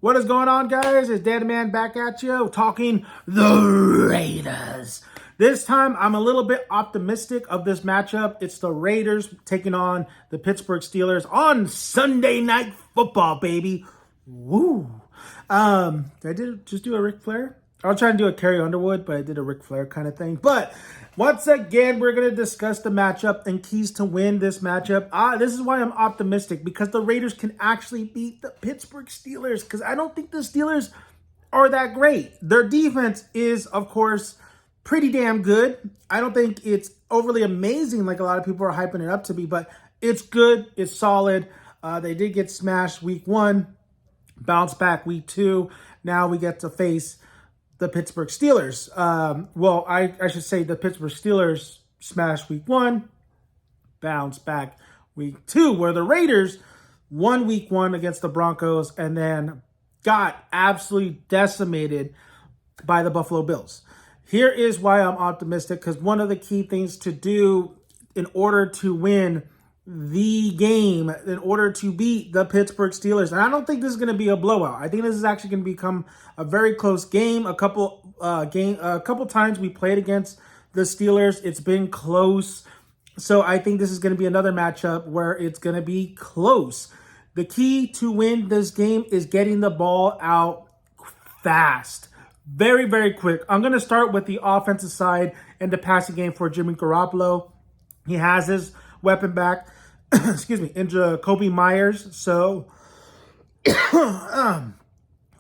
What is going on, guys? It's Dead Man back at you, talking the Raiders. This time, I'm a little bit optimistic of this matchup. It's the Raiders taking on the Pittsburgh Steelers on Sunday Night Football, baby. Woo! Did I just do a Ric Flair? I was trying to do a Carrie Underwood, but I did a Ric Flair kind of thing. But once again, we're going to discuss the matchup and keys to win this matchup. This is why I'm optimistic, because the Raiders can actually beat the Pittsburgh Steelers, because I don't think the Steelers are that great. Their defense is, of course, pretty damn good. I don't think it's overly amazing like a lot of people are hyping it up to be, but it's good. It's solid. They did get smashed week 1, bounce back week 2. Now we get to face the Pittsburgh Steelers. Well, I should say the Pittsburgh Steelers smashed week 1, bounce back week 2, where the Raiders won week 1 against the Broncos and then got absolutely decimated by the Buffalo Bills. Here is why I'm optimistic, because one of the key things to do in order to win the game, in order to beat the Pittsburgh Steelers, and I don't think this is going to be a blowout. I think this is actually going to become a very close game. A couple times we played against the Steelers, it's been close. So I think this is going to be another matchup where it's going to be close. The key to win this game is getting the ball out fast. Very, very quick. I'm going to start with the offensive side and the passing game for Jimmy Garoppolo. He has his weapon back, excuse me, in Jacoby Meyers. So,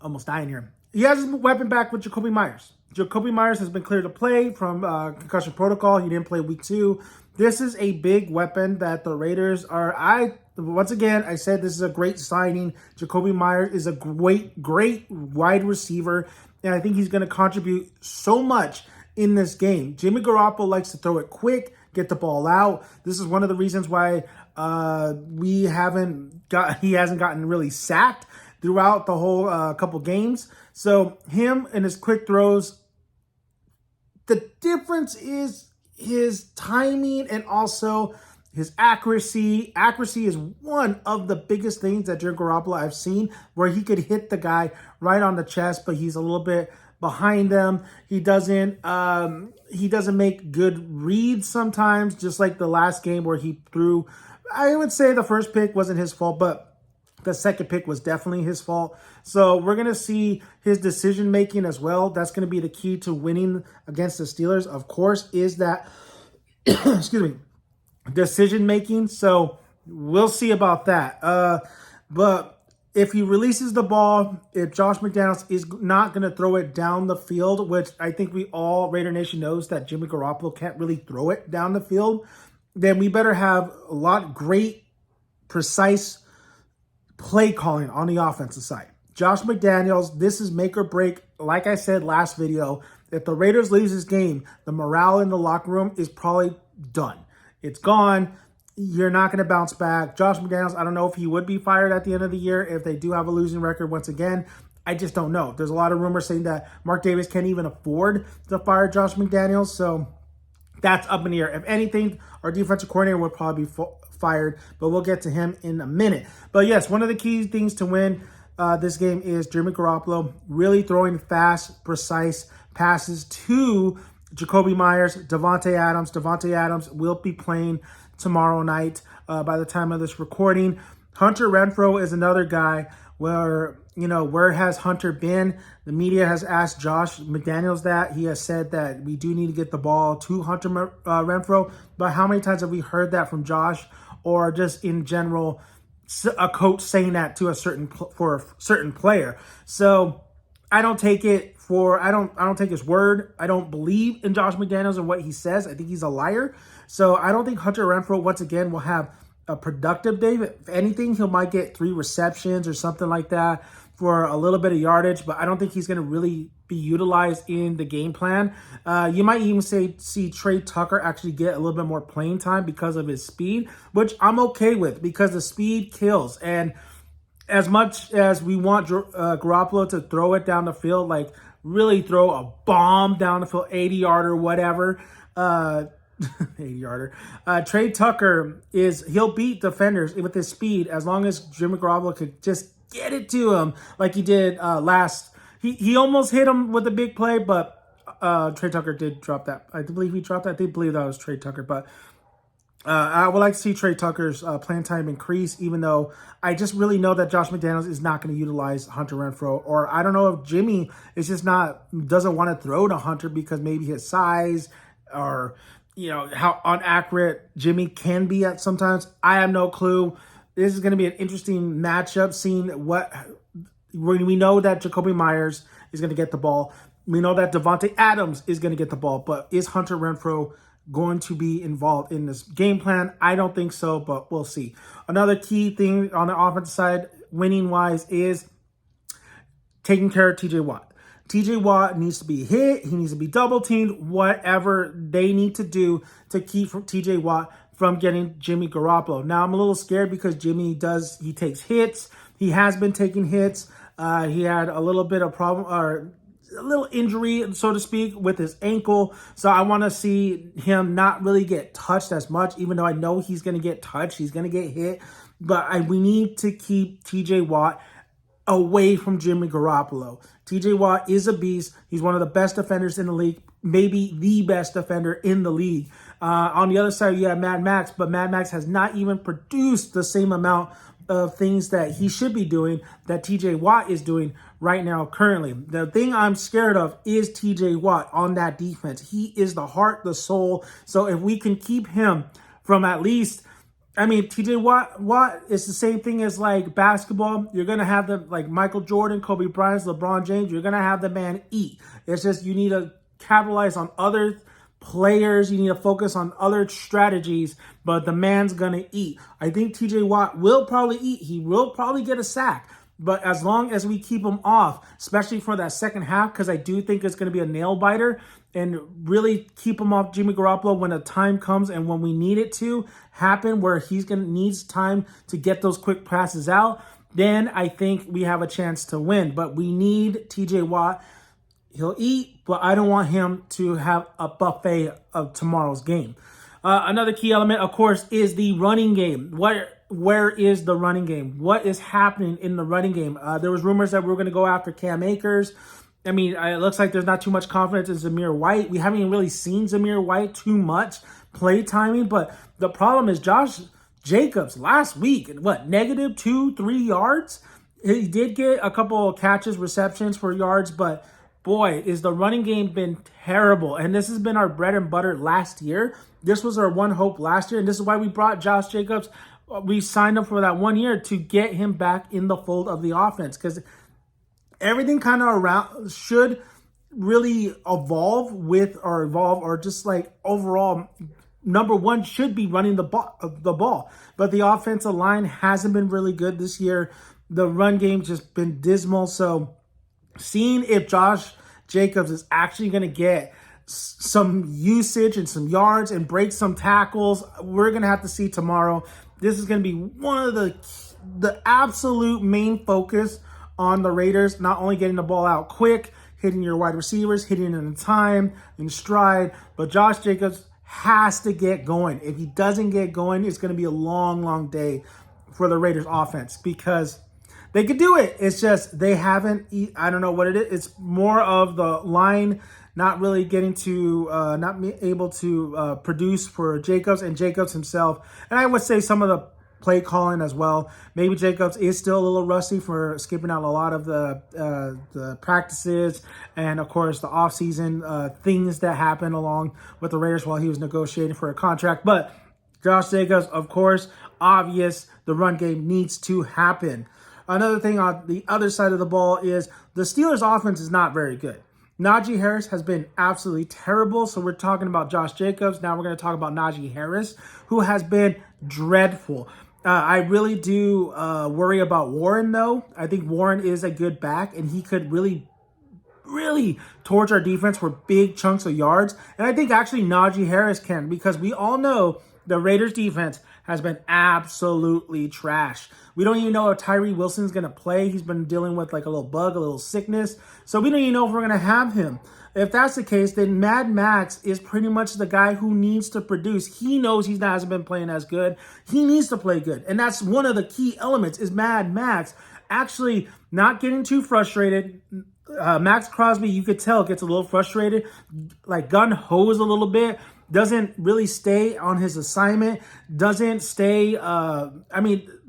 almost dying here. He has his weapon back with Jacoby Meyers. Jacoby Meyers has been cleared to play from concussion protocol. He didn't play week 2. This is a big weapon that the Raiders are. Once again, I said this is a great signing. Jacoby Meyers is a great wide receiver, and I think he's going to contribute so much in this game. Jimmy Garoppolo likes to throw it quick, get the ball out. This is one of the reasons why he hasn't gotten really sacked throughout the whole couple games. So him and his quick throws, the difference is his timing and also his accuracy. Accuracy is one of the biggest things that Jimmy Garoppolo I've seen, where he could hit the guy right on the chest, but he's a little bit behind them. He doesn't make good reads sometimes, just like the last game where he threw. I would say the first pick wasn't his fault, but the second pick was definitely his fault. So we're going to see his decision-making as well. That's going to be the key to winning against the Steelers, of course, is that, excuse me, decision-making. So we'll see about that. But if he releases the ball, if Josh McDaniels is not going to throw it down the field, which I think we all, Raider Nation, knows that Jimmy Garoppolo can't really throw it down the field, then we better have a lot great, precise play calling on the offensive side. Josh McDaniels, this is make or break. Like I said last video, if the Raiders lose this game, the morale in the locker room is probably done. It's gone. You're not going to bounce back. Josh McDaniels, I don't know if he would be fired at the end of the year if they do have a losing record once again. I just don't know. There's a lot of rumors saying that Mark Davis can't even afford to fire Josh McDaniels. So that's up in the air. If anything, our defensive coordinator would probably be fired, but we'll get to him in a minute. But yes, one of the key things to win this game is Jimmy Garoppolo really throwing fast, precise passes to Jacoby Meyers, Devante Adams. Devante Adams will be playing tomorrow night by the time of this recording. Hunter Renfrow is another guy where, where has Hunter been? The media has asked Josh McDaniels that. He has said that we do need to get the ball to Hunter Renfrow. But how many times have we heard that from Josh, or just in general, a coach saying that to a certain player? So I don't take it I don't take his word. I don't believe in Josh McDaniels and what he says. I think he's a liar. So I don't think Hunter Renfrow, once again, will have a productive day. If anything, he might get 3 receptions or something like that for a little bit of yardage, but I don't think he's going to really be utilized in the game plan. You might even see Trey Tucker actually get a little bit more playing time because of his speed, which I'm okay with, because the speed kills. And as much as we want Garoppolo to throw it down the field, like really throw a bomb down the field, 80-yarder, whatever, 80-yarder. Trey Tucker he'll beat defenders with his speed as long as Jimmy Garoppolo could just get it to him like he did last. He almost hit him with a big play, but Trey Tucker did drop that. I believe he dropped that. I did believe that was Trey Tucker, but I would like to see Trey Tucker's playing time increase, even though I just really know that Josh McDaniels is not going to utilize Hunter Renfrow. Or I don't know if Jimmy is just doesn't want to throw to Hunter because maybe his size or, how inaccurate Jimmy can be at sometimes. I have no clue. This is going to be an interesting matchup, seeing when we know that Jacoby Meyers is going to get the ball. We know that Devante Adams is going to get the ball, but is Hunter Renfrow going to be involved in this game plan? I don't think so, but we'll see. Another key thing on the offensive side, winning-wise, is taking care of TJ Watt. TJ Watt needs to be hit. He needs to be double-teamed, whatever they need to do to keep TJ Watt from getting Jimmy Garoppolo. Now, I'm a little scared because Jimmy takes hits. He has been taking hits. He had a little bit of problem, or a little injury, so to speak, with his ankle. So I want to see him not really get touched as much, even though I know he's going to get touched. He's going to get hit. But we need to keep TJ Watt away from Jimmy Garoppolo. TJ Watt is a beast. He's one of the best defenders in the league, maybe the best defender in the league. On the other side, you have Mad Max, but Mad Max has not even produced the same amount of things that he should be doing that TJ Watt is doing right now currently. The thing I'm scared of is TJ Watt on that defense. He is the heart, the soul. So if we can keep him from at least, TJ Watt is the same thing as like basketball. You're going to have like Michael Jordan, Kobe Bryant, LeBron James. You're going to have the man eat. It's just you need to capitalize on other players. You need to focus on other strategies, but the man's going to eat. I think TJ Watt will probably eat. He will probably get a sack. But as long as we keep him off, especially for that second half, because I do think it's going to be a nail biter, and really keep him off Jimmy Garoppolo when the time comes and when we need it to happen, where needs time to get those quick passes out, then I think we have a chance to win. But we need TJ Watt. He'll eat, but I don't want him to have a buffet of tomorrow's game. Another key element, of course, is the running game. Where is the running game? What is happening in the running game? There was rumors that we were going to go after Cam Akers. It looks like there's not too much confidence in Zamir White. We haven't even really seen Zamir White too much play timing, but the problem is Josh Jacobs last week, negative 2-3 yards? He did get a couple of catches, receptions for yards, but boy, is the running game been terrible. And this has been our bread and butter last year. This was our one hope last year, and this is why we brought Josh Jacobs. We signed him for that 1 year to get him back in the fold of the offense, because everything kind of around should really evolve or just like overall, number one should be running the ball. But the offensive line hasn't been really good this year. The run game's just been dismal. So seeing if Josh Jacobs is actually going to get some usage and some yards and break some tackles, we're going to have to see tomorrow. This is going to be one of the absolute main focus on the Raiders, not only getting the ball out quick, hitting your wide receivers, hitting in time, in stride, but Josh Jacobs has to get going. If he doesn't get going, it's going to be a long, long day for the Raiders offense, because they could do it. It's just they haven't, I don't know what it is. It's more of the line not really getting to, not able to produce for Jacobs and Jacobs himself. And I would say some of the play calling as well. Maybe Jacobs is still a little rusty for skipping out a lot of the practices and, of course, the offseason things that happened along with the Raiders while he was negotiating for a contract. But Josh Jacobs, of course, obvious, the run game needs to happen. Another thing on the other side of the ball is the Steelers' offense is not very good. Najee Harris has been absolutely terrible. So we're talking about Josh Jacobs. Now we're going to talk about Najee Harris, who has been dreadful. I really do worry about Warren, though. I think Warren is a good back, and he could really torch our defense for big chunks of yards. And I think actually Najee Harris can, because we all know the Raiders defense has been absolutely trash. We don't even know if Tyree Wilson's going to play. He's been dealing with like a little bug, a little sickness. So we don't even know if we're going to have him. If that's the case, then Mad Max is pretty much the guy who needs to produce. He knows he hasn't been playing as good. He needs to play good. And that's one of the key elements is Mad Max. actually not getting too frustrated. Max Crosby, you could tell, gets a little frustrated, like gun-hos a little bit, doesn't really stay on his assignment, doesn't stay,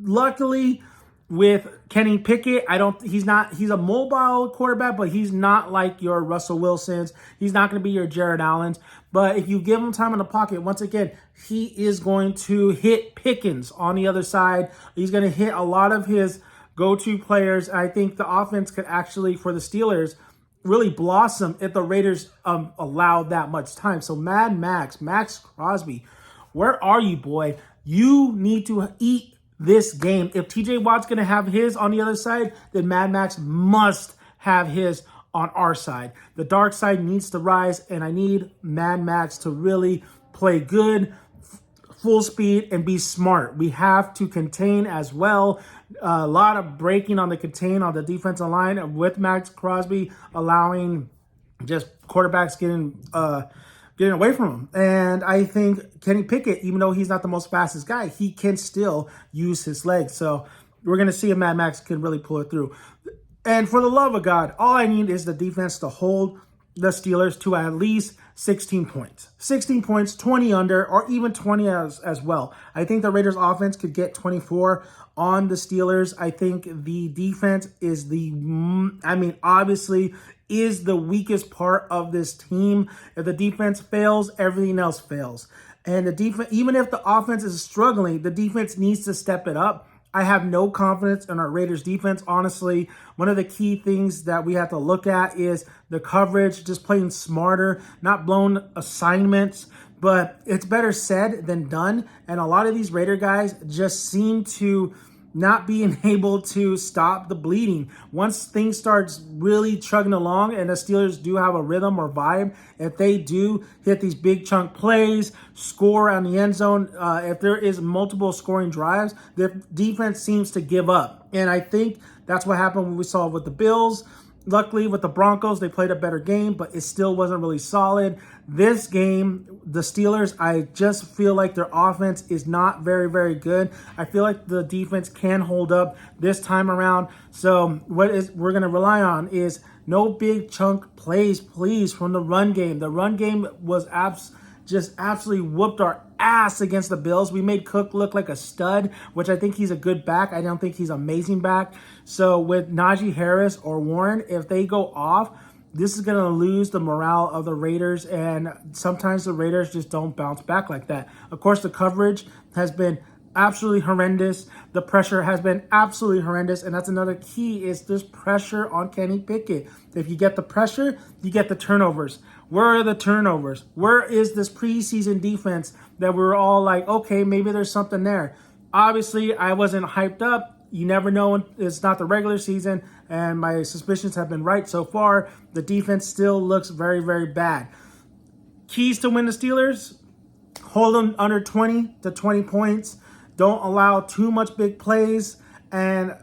luckily with Kenny Pickett, he's a mobile quarterback, but he's not like your Russell Wilsons. He's not going to be your Jared Allens. But if you give him time in the pocket, once again, he is going to hit Pickens on the other side. He's going to hit a lot of his go-to players. I think the offense could actually, for the Steelers, really blossom if the Raiders allowed that much time. So Max Crosby, where are you, boy? You need to eat this game. If TJ Watt's going to have his on the other side, then Mad Max must have his on our side. The dark side needs to rise, and I need Mad Max to really play good, full speed, and be smart. We have to contain as well. A lot of breaking on the contain on the defensive line with Max Crosby, allowing just quarterbacks getting away from him. And I think Kenny Pickett, even though he's not the most fastest guy, he can still use his legs. So we're going to see if Mad Max can really pull it through. And for the love of God, all I need is the defense to hold the Steelers to at least 16 points. 16 points, 20 under, or even 20 as well. I think the Raiders offense could get 24 on the Steelers. I think the defense is obviously is the weakest part of this team. If the defense fails, everything else fails. And the defense, even if the offense is struggling, the defense needs to step it up. I have no confidence in our Raiders defense. Honestly, one of the key things that we have to look at is the coverage, just playing smarter, not blown assignments, but it's better said than done. And a lot of these Raider guys just seem to not being able to stop the bleeding. Once things starts really chugging along and the Steelers do have a rhythm or vibe, if they do hit these big chunk plays, score on the end zone, if there is multiple scoring drives, the defense seems to give up. And I think that's what happened when we saw with the Bills. Luckily, with the Broncos, they played a better game, but it still wasn't really solid. This game, the Steelers, I just feel like their offense is not very, very good. I feel like the defense can hold up this time around. So we're going to rely on is no big chunk plays, please, from the run game. The run game was just absolutely whooped our ass against the Bills. We made Cook look like a stud, which I think he's a good back. I don't think he's an amazing back. So with Najee Harris or Warren, if they go off, this is going to lose the morale of the Raiders, and sometimes the Raiders just don't bounce back like that. Of course, the coverage has been absolutely horrendous. The pressure has been absolutely horrendous, and that's another key is this pressure on Kenny Pickett. If you get the pressure, you get the turnovers. Where are the turnovers? Where is this preseason defense that we're all like, okay, maybe there's something there? Obviously, I wasn't hyped up. You never know. It's not the regular season, and my suspicions have been right so far. The defense still looks very, very bad. Keys to win the Steelers: hold them under 20 to 20 points. Don't allow too much big plays, and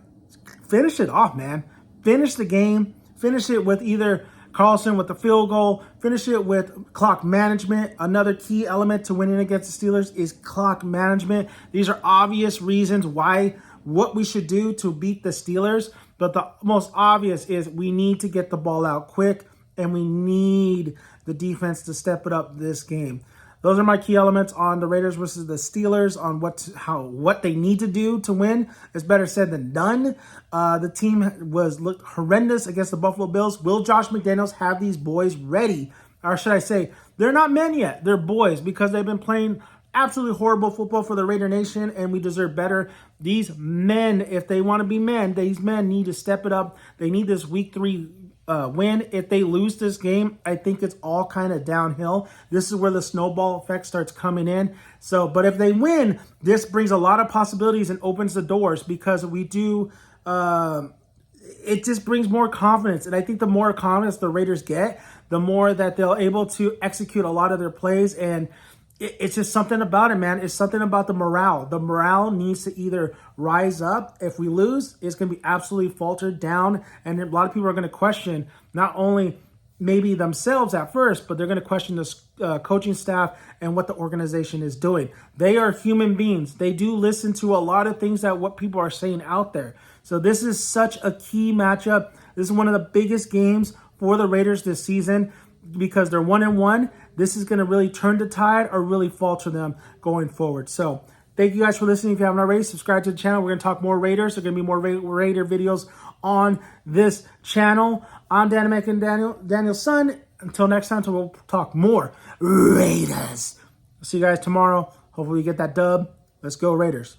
finish it off, man. Finish the game. Finish it with either Carlson with the field goal. Finish it with clock management. Another key element to winning against the Steelers is clock management. These are obvious reasons what we should do to beat the Steelers, but the most obvious is we need to get the ball out quick, and we need the defense to step it up this game. Those are my key elements on the Raiders versus the Steelers, on what they need to do to win. It's better said than done. The team looked horrendous against the Buffalo Bills. Will Josh McDaniels have these boys ready? Or should I say, they're not men yet. They're boys, because they've been playing absolutely horrible football for the Raider Nation, and we deserve better. These men, if they want to be men, these men need to step it up. They need this week 3 win. If they lose this game, I think it's all kind of downhill. This is where the snowball effect starts coming in. So, but if they win, this brings a lot of possibilities and opens the doors, because we do, it just brings more confidence. And I think the more confidence the Raiders get, the more that they'll able to execute a lot of their plays. And it's just something about it, man. It's something about the morale. The morale needs to either rise up. If we lose, it's going to be absolutely faltered down. And a lot of people are going to question not only maybe themselves at first, but they're going to question the coaching staff and what the organization is doing. They are human beings. They do listen to a lot of things that what people are saying out there. So this is such a key matchup. This is one of the biggest games for the Raiders this season because they're 1-1. This is going to really turn the tide or really falter them going forward. So thank you guys for listening. If you haven't already, subscribe to the channel. We're going to talk more Raiders. There are going to be more Raider videos on this channel. I'm Dan Daniel's son. Until next time, we'll talk more Raiders. See you guys tomorrow. Hopefully we get that dub. Let's go Raiders.